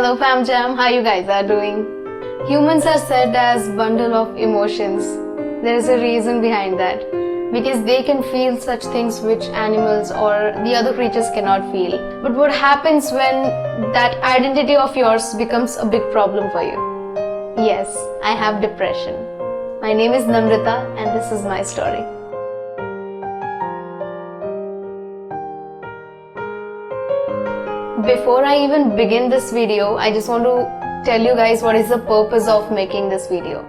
Hello Fam Jam, how you guys are doing? Humans are said as bundle of emotions. There is a reason behind that. Because they can feel such things which animals or the other creatures cannot feel. But what happens when that identity of yours becomes a big problem for you? Yes, I have depression. My name is Namrata and this is my story. Before I even begin this video, I just want to tell you guys what is the purpose of making this video.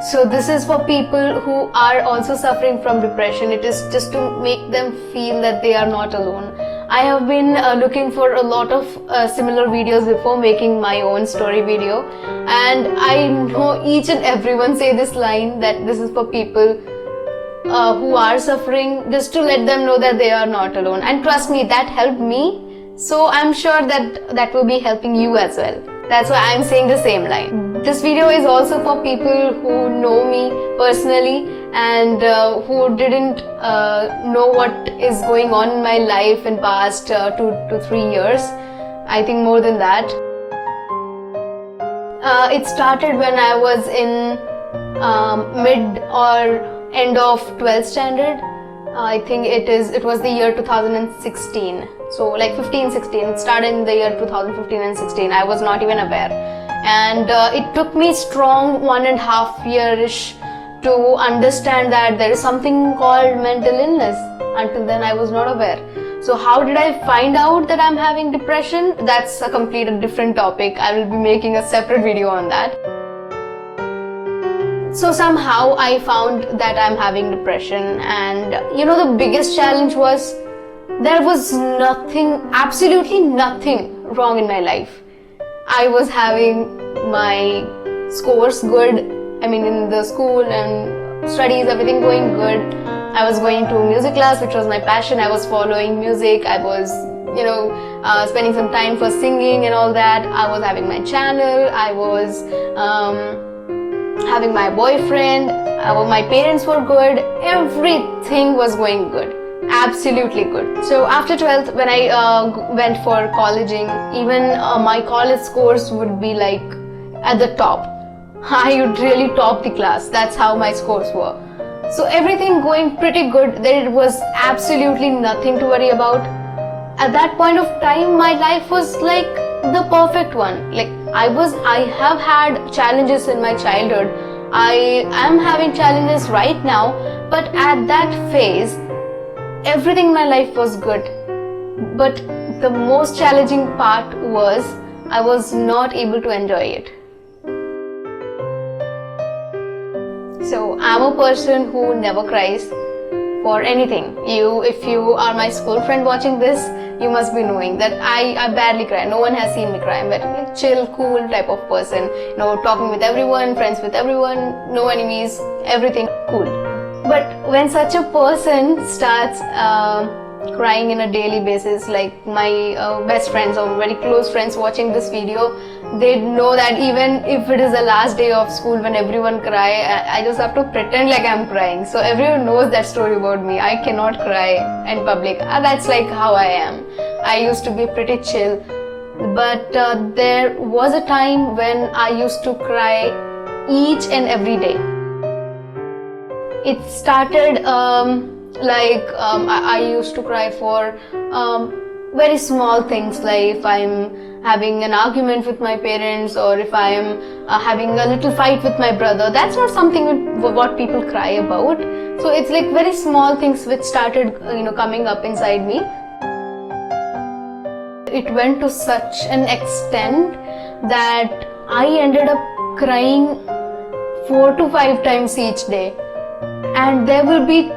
So this is for people who are also suffering from depression. It is just to make them feel that they are not alone. I have been looking for a lot of similar videos before making my own story video, and I know each and everyone say this line that this is for people who are suffering, just to let them know that they are not alone. And trust me, that helped me. So I'm sure that will be helping you as well. That's why I'm saying the same line. This video is also for people who know me personally and who didn't know what is going on in my life in past 2 to 3 years. I think more than that. It started when I was in mid or end of 12th standard. I think it was the year 2016. So like 15-16, it started in the year 2015 and 16. I was not even aware. And it took me strong 1.5 years to understand that there is something called mental illness. Until then I was not aware. So how did I find out that I'm having depression? That's a completely different topic. I will be making a separate video on that. So somehow I found that I'm having depression, and the biggest challenge was there was nothing, absolutely nothing wrong in my life. I was having my scores good, in the school and studies, everything going good. I was going to music class, which was my passion. I was following music. I was, spending some time for singing and all that. I was having my channel. I was having my boyfriend. My parents were good. Everything was going good. Absolutely good. So after 12th, when I went for colleging, even my college scores would be like at the top. I would really top the class. That's how my scores were. So everything going pretty good. There was absolutely nothing to worry about. At that point of time, my life was like the perfect one. Like I have had challenges in my childhood. I am having challenges right now, but at that phase, everything in my life was good. But the most challenging part was I was not able to enjoy it. So I'm a person who never cries for anything. If you are my school friend watching this, you must be knowing that I barely cry. No one has seen me cry. I'm very chill, cool type of person. Talking with everyone, friends with everyone, no enemies, everything cool. But when such a person starts crying in a daily basis, like my best friends or very close friends watching this video, they know that even if it is the last day of school when everyone cry, I just have to pretend like I'm crying. So everyone knows that story about me. I cannot cry in public. That's like how I am. I used to be pretty chill. But there was a time when I used to cry each and every day. It started I used to cry for very small things, like if I'm having an argument with my parents, or if I am having a little fight with my brother. That's not something what people cry about. So it's like very small things which started coming up inside me. It went to such an extent that I ended up crying 4 to 5 times each day. And there will be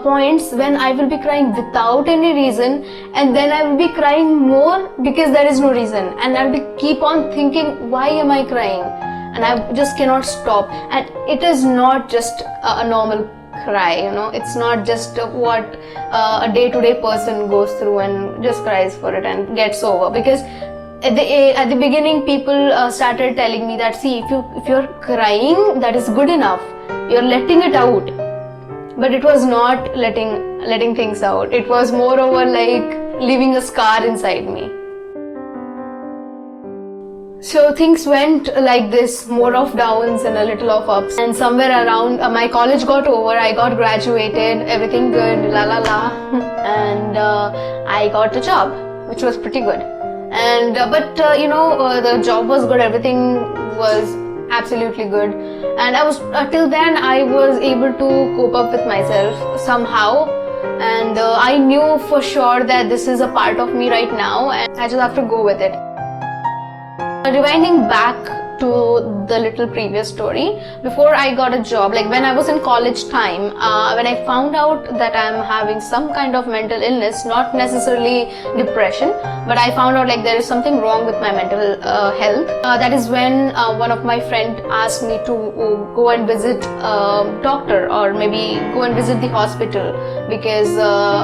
points when I will be crying without any reason, and then I will be crying more because there is no reason, and I will keep on thinking, why am I crying? And I just cannot stop. And it is not just a normal cry, it's not just what a day-to-day person goes through and just cries for it and gets over. Because at the beginning, people started telling me that, see, if you're crying, that is good enough. You're letting it out. But it was not letting things out. It was moreover like leaving a scar inside me. So things went like this, more of downs and a little of ups. And somewhere around my college got over, I got graduated, everything good, la la la. And I got a job, which was pretty good. And but the job was good, everything was absolutely good. And I was till then I was able to cope up with myself somehow. And I knew for sure that this is a part of me right now, and I just have to go with it. Rewinding back to the little previous story, before I got a job, like when I was in college time, when I found out that I'm having some kind of mental illness, not necessarily depression, but I found out like there is something wrong with my mental health. That is when one of my friend asked me to go and visit a doctor, or maybe go and visit the hospital, because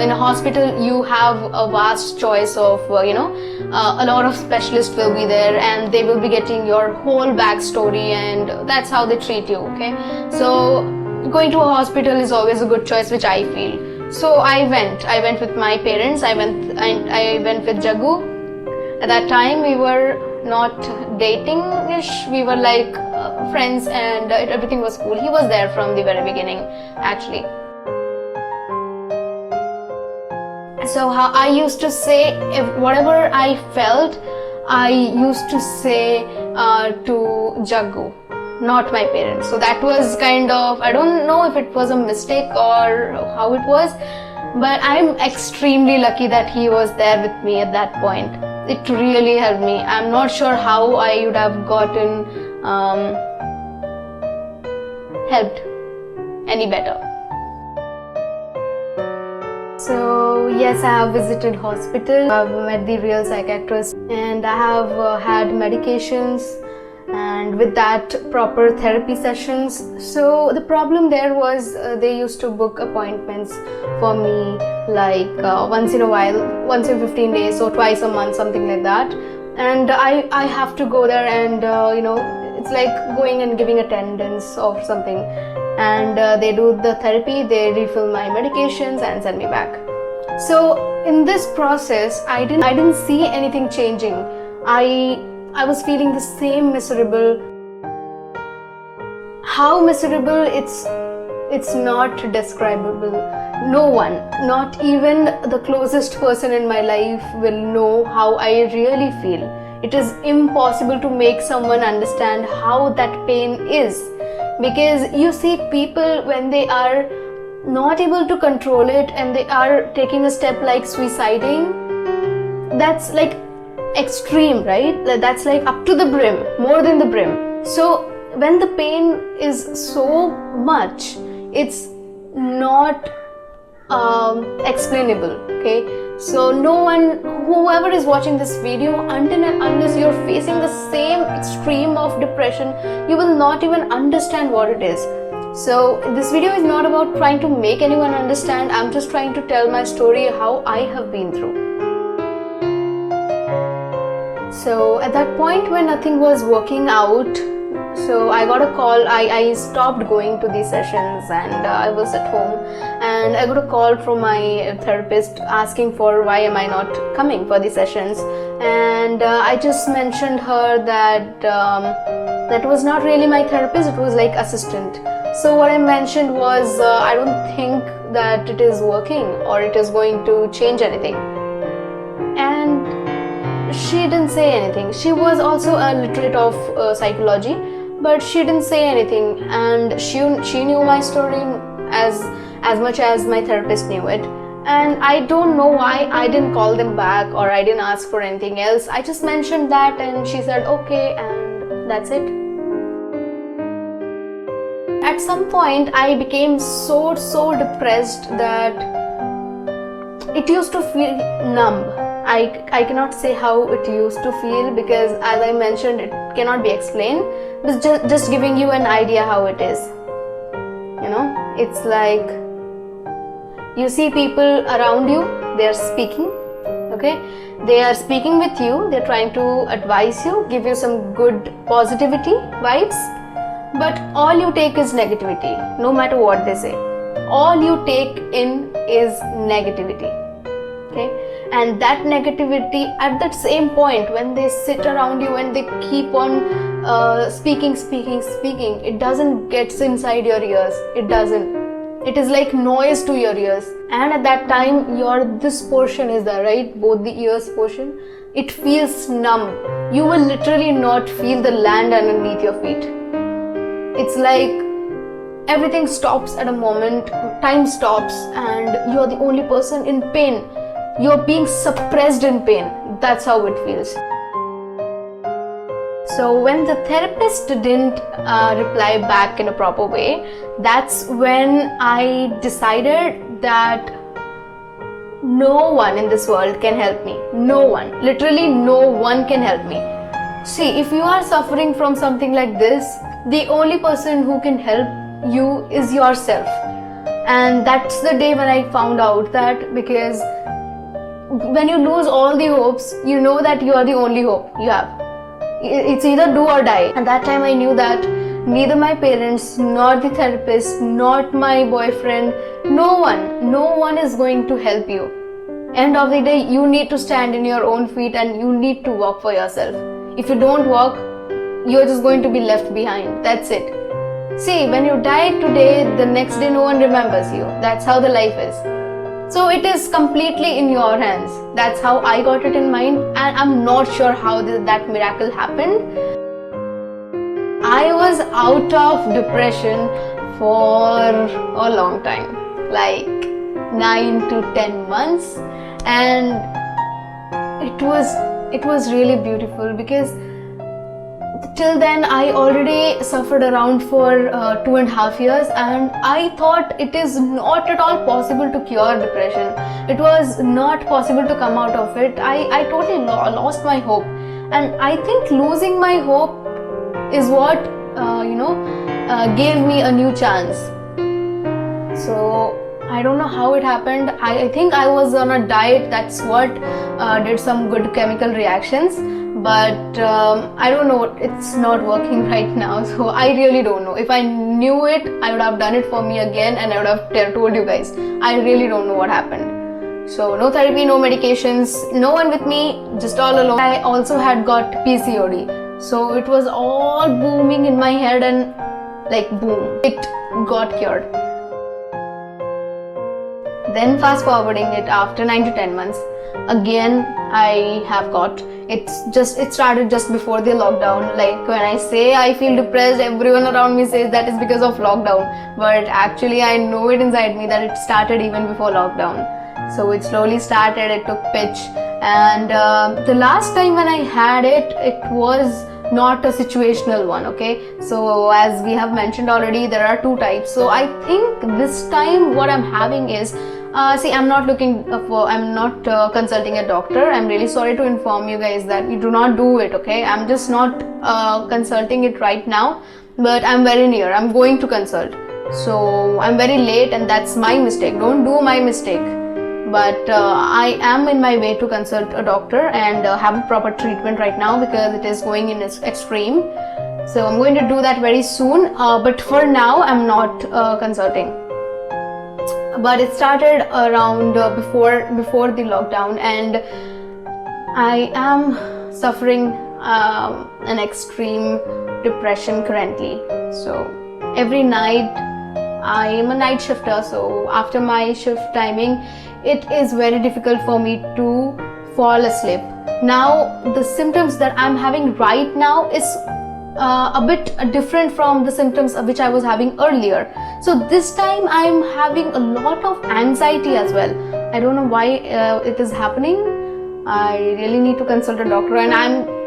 in a hospital you have a vast choice of a lot of specialists will be there, and they will be getting your whole backstory, and that's how they treat you. Okay, so going to a hospital is always a good choice, which I feel. So I went with my parents. I went with Jagu. At that time we were not dating-ish, we were like friends, and everything was cool. He was there from the very beginning actually. So how I used to say, if whatever I felt, I used to say to Jagu, not my parents. So that was kind of, I don't know if it was a mistake or how it was, but I'm extremely lucky that he was there with me at that point. It really helped me. I'm not sure how I would have gotten helped any better. So yes, I have visited hospital, I've met the real psychiatrist, and I have had medications, and with that proper therapy sessions. So the problem there was they used to book appointments for me like once in a while, once in 15 days or twice a month, something like that. And I have to go there, and it's like going and giving attendance or something. And they do the therapy, they refill my medications and send me back. So in this process, I didn't see anything changing. I was feeling the same miserable. How miserable, it's not describable. No one, not even the closest person in my life, will know how I really feel. It is impossible to make someone understand how that pain is. Because you see people, when they are not able to control it and they are taking a step like suiciding, that's like extreme, right? That's like up to the brim, more than the brim. So when the pain is so much, it's not explainable. Okay, so no one, whoever is watching this video, until and unless you're facing the same extreme of depression, you will not even understand what it is. So this video is not about trying to make anyone understand. I'm just trying to tell my story, how I have been through. So at that point when nothing was working out, so I got a call. I stopped going to these sessions, and I was at home, and I got a call from my therapist asking for why am I not coming for the sessions. And I just mentioned her that that was not really my therapist, it was like assistant. So what I mentioned was I don't think that it is working or it is going to change anything. And she didn't say anything. She was also a literate of psychology, but she didn't say anything, and she knew my story as much as my therapist knew it. And I don't know why I didn't call them back or I didn't ask for anything else. I just mentioned that, and she said okay, and that's it. At some point I became so depressed that it used to feel numb. I cannot say how it used to feel, because as I mentioned, it cannot be explained. But just giving you an idea how it is. It's like you see people around you, they are speaking, okay? They are speaking with you, they're trying to advise you, give you some good positivity vibes, but all you take is negativity, no matter what they say. All you take in is negativity, okay? and that negativity at that same point, when they sit around you and they keep on speaking, it doesn't get inside your ears. It doesn't. It is like noise to your ears, and at that time this portion is there, right? Both the ears portion, it feels numb. You will literally not feel the land underneath your feet. It's like everything stops at a moment, time stops, and you're the only person in pain. You're being suppressed in pain. That's how it feels. So when the therapist didn't reply back in a proper way, that's when I decided that no one in this world can help me. No one. Literally no one can help me. See, if you are suffering from something like this, the only person who can help you is yourself. And that's the day when I found out that, because when you lose all the hopes, you know that you are the only hope you have. It's either do or die. At that time I knew that neither my parents, nor the therapist, not my boyfriend, no one is going to help you. End of the day, you need to stand in your own feet and you need to walk for yourself. If you don't walk, you're just going to be left behind. That's it. See, when you die today, the next day no one remembers you. That's how the life is. So it is completely in your hands. That's how I got it in mind, and I'm not sure how that miracle happened. I was out of depression for a long time, like 9 to 10 months, and it was really beautiful, because till then I already suffered around for 2.5 years, and I thought it is not at all possible to cure depression. It was not possible to come out of it. I totally lost my hope, and I think losing my hope is what gave me a new chance. So I don't know how it happened. I think I was on a diet. That's what did some good chemical reactions. But I don't know, it's not working right now, so I really don't know. If I knew it, I would have done it for me again, and I would have told you guys. I really don't know what happened. So no therapy, no medications, no one with me, just all alone. I also had got PCOD, so it was all booming in my head, and like boom, it got cured. Then fast forwarding it, after 9 to 10 months, again I have got it started just before the lockdown. Like when I say I feel depressed, everyone around me says that is because of lockdown, but actually I know it inside me that it started even before lockdown. So it slowly started, it took pitch, and the last time when I had it was not a situational one. Okay, so as we have mentioned already, there are two types. So I think this time what I'm having is I'm not consulting a doctor. I'm really sorry to inform you guys that you do not do it. Okay, I'm just not consulting it right now, but I'm very near. I'm going to consult. So I'm very late, and that's my mistake. Don't do my mistake. But I am in my way to consult a doctor and have a proper treatment right now, because it is going in its extreme. So I'm going to do that very soon. But for now, I'm not consulting. But it started around before the lockdown, and I am suffering an extreme depression currently. So every night, I am a night shifter, so after my shift timing, it is very difficult for me to fall asleep. Now the symptoms that I'm having right now is a bit different from the symptoms which I was having earlier. So this time I'm having a lot of anxiety as well. I don't know why it is happening. I really need to consult a doctor, and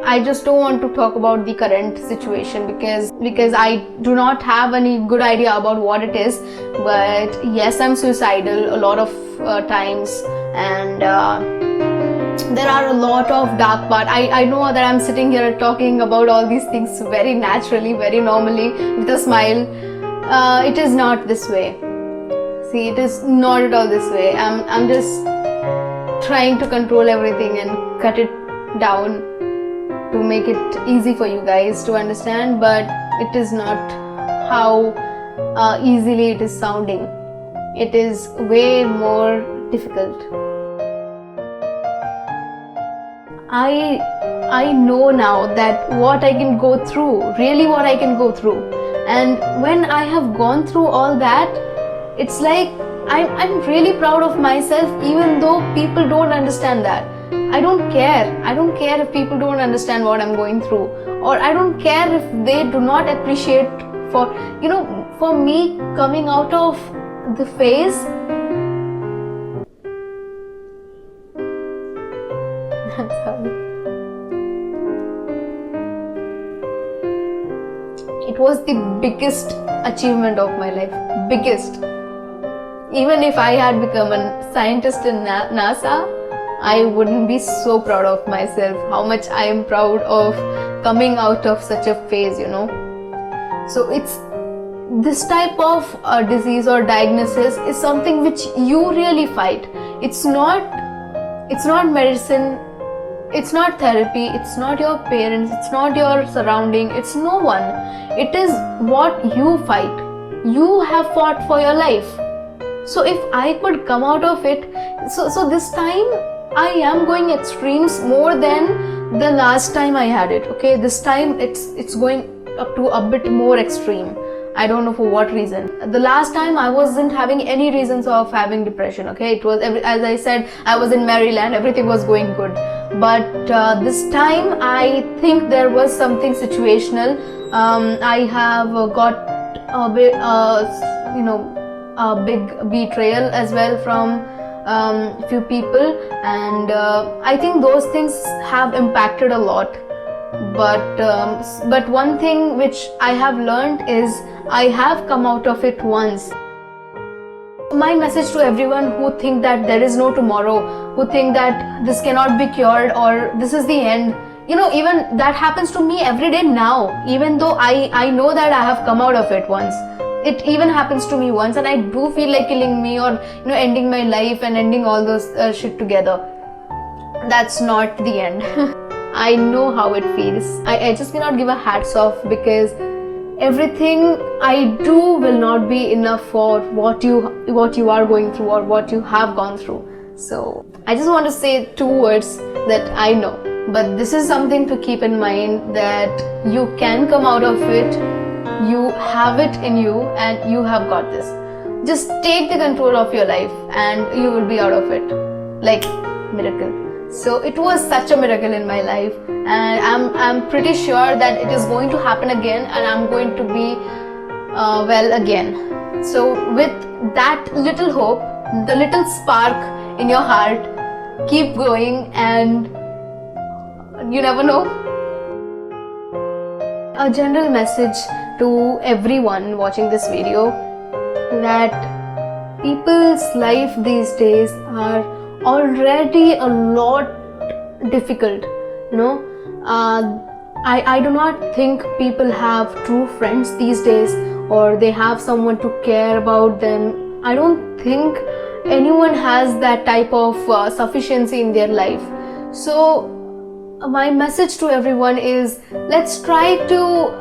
I just don't want to talk about the current situation because I do not have any good idea about what it is. But yes, I'm suicidal a lot of times, and there are a lot of dark parts. I know that I'm sitting here talking about all these things very naturally, very normally, with a smile. It is not this way. See, it is not at all this way. I'm just trying to control everything and cut it down to make it easy for you guys to understand, but it is not how easily it is sounding. It is way more difficult. I know now that what I can go through, really what I can go through. And when I have gone through all that, it's like I'm really proud of myself, even though people don't understand that. I don't care. I don't care if people don't understand what I'm going through, or I don't care if they do not appreciate for me coming out of the phase. Sorry. It was the biggest achievement of my life. Biggest. Even if I had become a scientist in NASA, I wouldn't be so proud of myself. How much I am proud of coming out of such a phase, So it's this type of disease or diagnosis is something which you really fight. It's not medicine. It's not therapy, it's not your parents, it's not your surrounding, it's no one. It is what you fight. You have fought for your life. So if I could come out of it, so this time I am going extremes more than the last time I had it. Okay, this time it's going up to a bit more extreme. I don't know for what reason. The last time I wasn't having any reasons of having depression. Okay, it was, as I said, I was in Maryland, everything was going good. But this time I think there was something situational. I have got a bit, a big betrayal as well from few people, and I think those things have impacted a lot. But one thing which I have learned is I have come out of it once. My message to everyone who think that there is no tomorrow, who think that this cannot be cured or this is the end, even that happens to me every day now. Even though I know that I have come out of it once, it even happens to me once, and I do feel like killing me or ending my life and ending all those shit together. That's not the end. I know how it feels. I just cannot give a hats off, because everything I do will not be enough for what you are going through or what you have gone through. So I just want to say 2 words that I know, but this is something to keep in mind, that you can come out of it. You have it in you and you have got this. Just take the control of your life and you will be out of it. Like miracle. So it was such a miracle in my life, and I'm pretty sure that it is going to happen again, and I'm going to be well again. So with that little hope, the little spark in your heart, keep going, and you never know. A general message to everyone watching this video, that people's life these days are already a lot difficult. I do not think people have true friends these days, or they have someone to care about them. I don't think anyone has that type of sufficiency in their life. So my message to everyone is, let's try to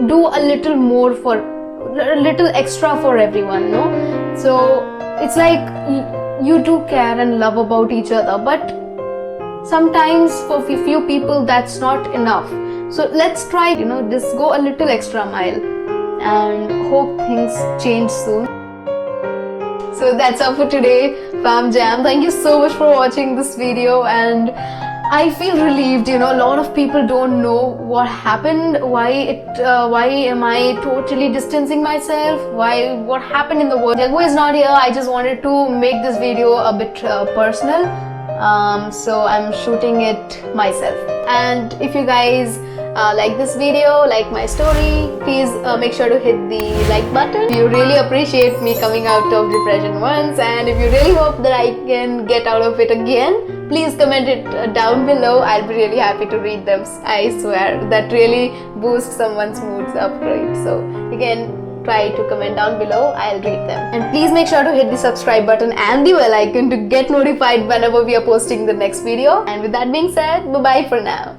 do a little more a little extra for everyone. So it's like you do care and love about each other, but sometimes for few people that's not enough. So let's try, just go a little extra mile, and hope things change soon. So that's all for today, Fam Jam. Thank you so much for watching this video, and I feel relieved. A lot of people don't know what happened, why am I totally distancing myself, what happened in the world. Jagu is not here. I just wanted to make this video a bit personal, so I'm shooting it myself. And if you guys like this video, like my story, please make sure to hit the like button. If you really appreciate me coming out of depression once, and if you really hope that I can get out of it again, please comment it down below. I'll be really happy to read them. I swear, that really boosts someone's moods up, right? So you can try to comment down below, I'll read them. And please make sure to hit the subscribe button and the bell icon to get notified whenever we are posting the next video. And with that being said, bye bye for now.